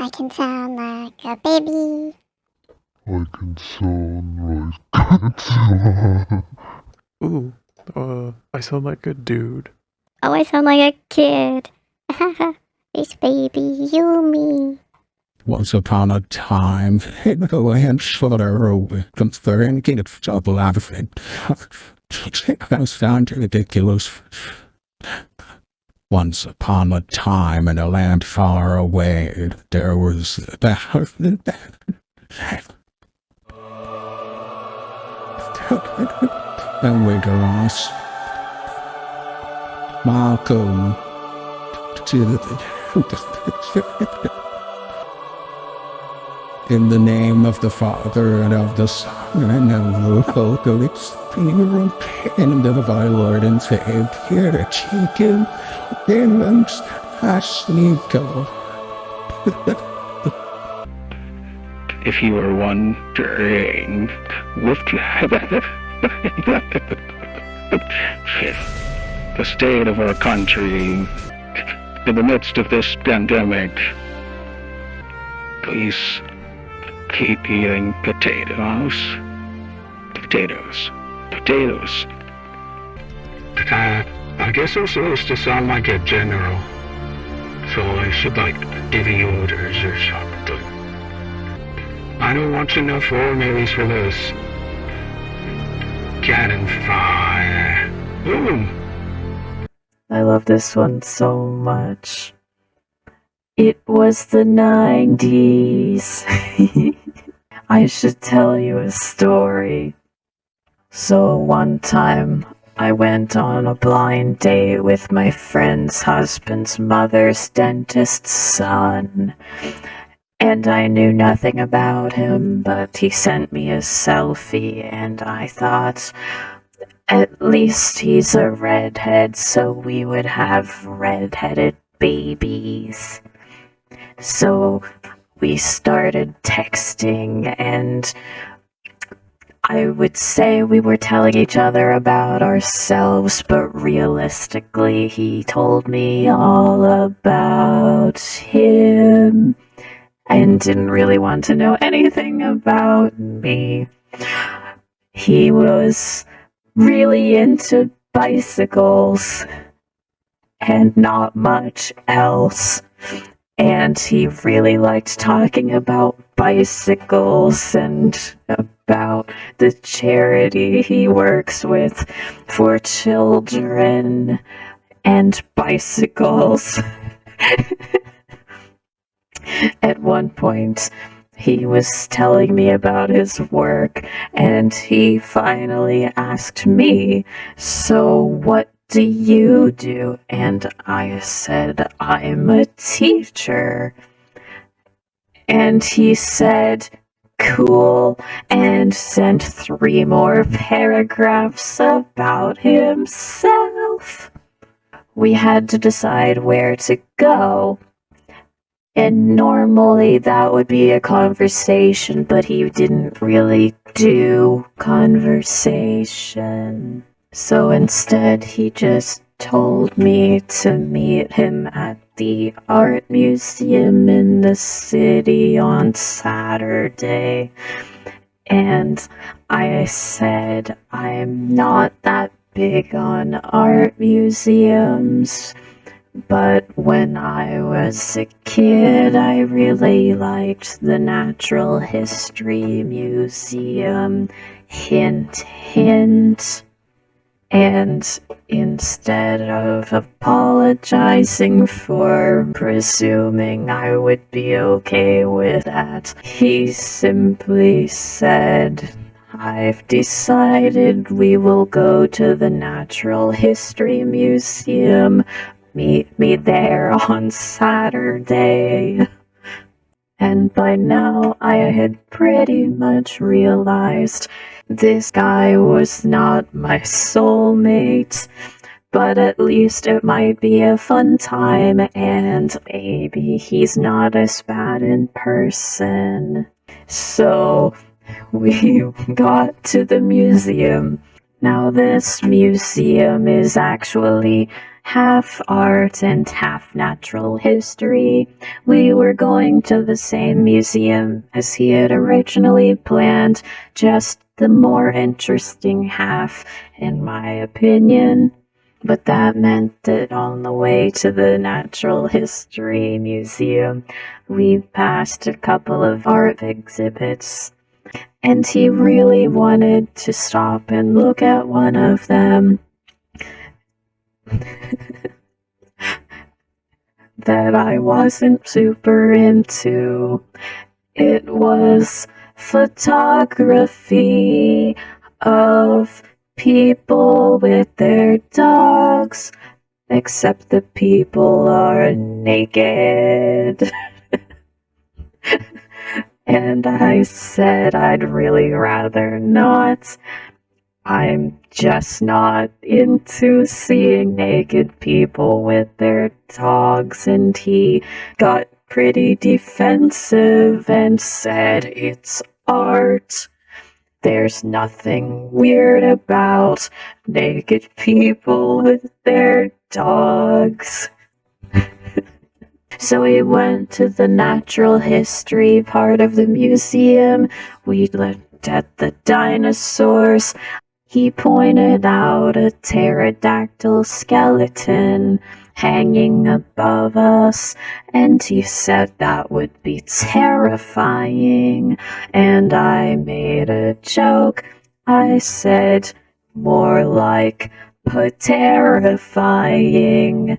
I can sound like a baby. I can sound like Ooh, I sound like a dude. Oh, I sound like a kid. It's baby Yumi. Once upon a time, in the land far away from thinking of double outfit, that sounds ridiculous. Once upon a time, in a land far away, there was and we lost Malcolm to in the name of the Father, and of the Son, and of the Holy Spirit, and of our Lord and Savior, Chicken, and Ashley. If you were wondering, with the state of our country in the midst of this pandemic, please keep eating potatoes. I guess I'm supposed to sound like a general, so I should give you orders or something. I don't watch enough horror movies for this. Cannon fire. Boom. I love this one so much. It was the 90s. I should tell you a story. So one time, I went on a blind date with my friend's husband's mother's dentist's son. And I knew nothing about him, but he sent me a selfie, and I thought, at least he's a redhead, so we would have redheaded babies. So we started texting, and I would say we were telling each other about ourselves, but realistically, he told me all about him and didn't really want to know anything about me. He was really into bicycles and not much else. And he really liked talking about bicycles and about the charity he works with for children and bicycles. At one point, he was telling me about his work, and he finally asked me, "So what do you do?" And I said, "I'm a teacher." And he said, "Cool," and sent 3 more paragraphs about himself. We had to decide where to go. And normally that would be a conversation, but he didn't really do conversation. So instead, he just told me to meet him at the art museum in the city on Saturday. And I said, I'm not that big on art museums. But when I was a kid, I really liked the Natural History Museum. Hint, hint. And instead of apologizing for presuming I would be okay with that, he simply said, "I've decided we will go to the Natural History Museum. Meet me there on Saturday." And by now, I had pretty much realized this guy was not my soulmate, but at least it might be a fun time, and maybe he's not as bad in person. So we got to the museum. Now, this museum is actually half art and half natural history. We were going to the same museum as he had originally planned, just the more interesting half, in my opinion. But that meant that on the way to the Natural History Museum, we passed a couple of art exhibits, and he really wanted to stop and look at one of them that I wasn't super into. It was photography of people with their dogs, except the people are naked. And I said I'd really rather not. I'm just not into seeing naked people with their dogs. And he got pretty defensive and said it's art. There's nothing weird about naked people with their dogs. So we went to the natural history part of the museum. We looked at the dinosaurs. He pointed out a pterodactyl skeleton hanging above us, and he said that would be terrifying. And I made a joke. I said, more like terrifying.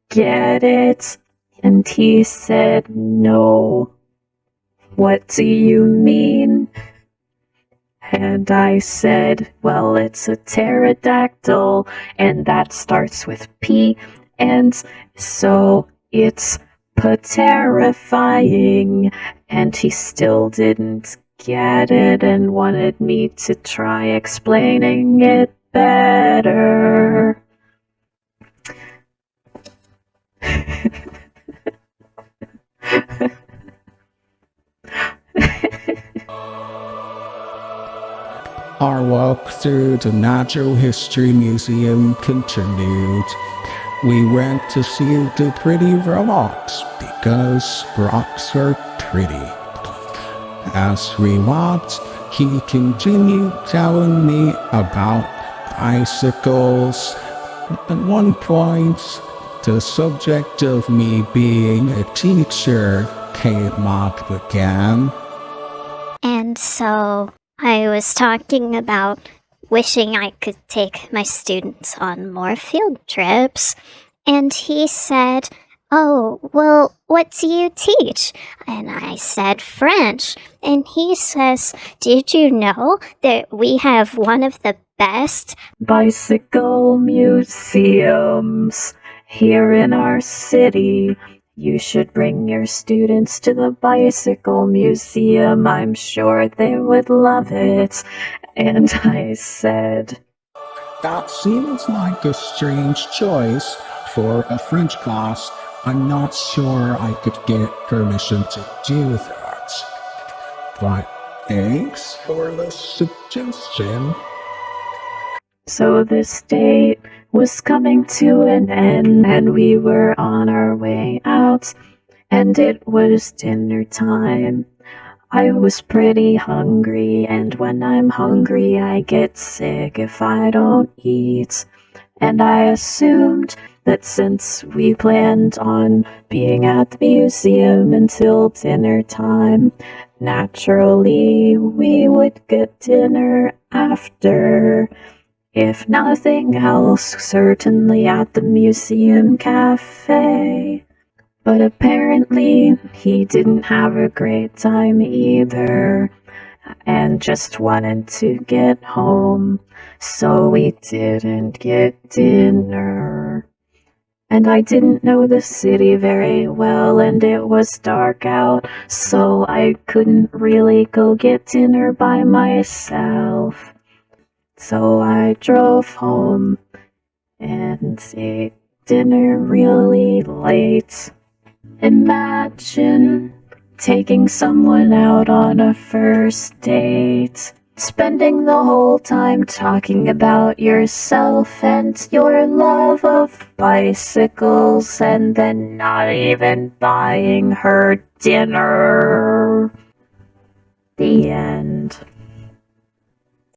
Get it? And he said, no. What do you mean? And I said, well, it's a pterodactyl, and that starts with P, and so it's terrifying. And he still didn't get it and wanted me to try explaining it better. Our walk through the Natural History Museum continued. We went to see the pretty rocks because rocks are pretty. As we walked, he continued telling me about bicycles. At one point, the subject of me being a teacher came up again. And so I was talking about wishing I could take my students on more field trips. And he said, oh, well, what do you teach? And I said French. And he says, did you know that we have one of the best bicycle museums here in our city? You should bring your students to the bicycle museum. I'm sure they would love it. And I said, that seems like a strange choice for a French class. I'm not sure I could get permission to do that. But thanks for the suggestion. So this date was coming to an end, and we were on our way out, and it was dinner time. I was pretty hungry, and when I'm hungry, I get sick if I don't eat. And I assumed that since we planned on being at the museum until dinner time, naturally we would get dinner after. If nothing else, certainly at the museum cafe. But apparently, he didn't have a great time either, and just wanted to get home, so we didn't get dinner. And I didn't know the city very well, and it was dark out, so I couldn't really go get dinner by myself. So I drove home and ate dinner really late. Imagine taking someone out on a first date spending the whole time talking about yourself and your love of bicycles and then not even buying her dinner. The end.